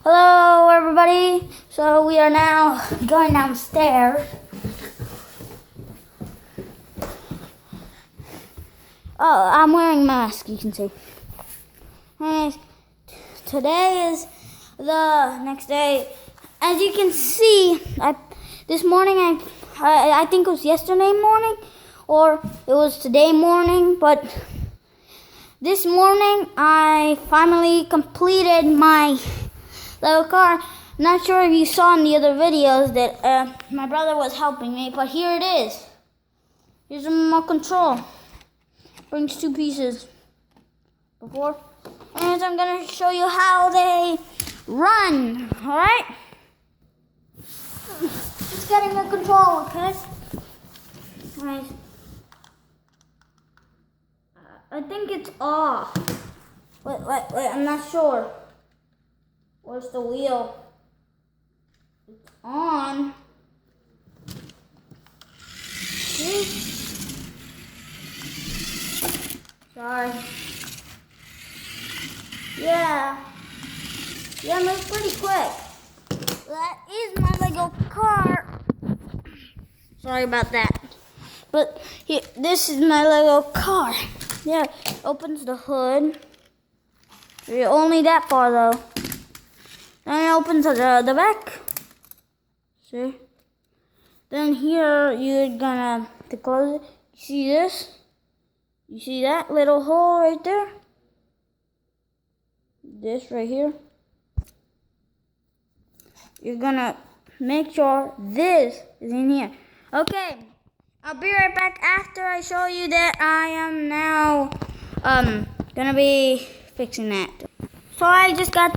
Hello everybody, so we are now going downstairs. Oh, I'm wearing a mask, you can see. Anyways, today is the next day. As you can see, this morning, I think it was yesterday morning, or it was today morning, but this morning I finally completed my little car. Not sure if you saw in the other videos that my brother was helping me, but here it is. Here's a remote control. Brings two pieces. Before, and I'm gonna show you how they run. All right? Just getting the control, okay? All right. I think it's off. Wait, I'm not sure. Where's the wheel? It's on. See? Sorry. Yeah, moves pretty quick. That is my Lego car. Sorry about that. But here, this is my Lego car. Yeah, opens the hood. Only that far though. Then it opens the back. See? Then here you're gonna to close it. You see this? You see that little hole right there? This right here. You're gonna make sure this is in here. Okay, I'll be right back after I show you that I am now gonna be fixing that. So I just got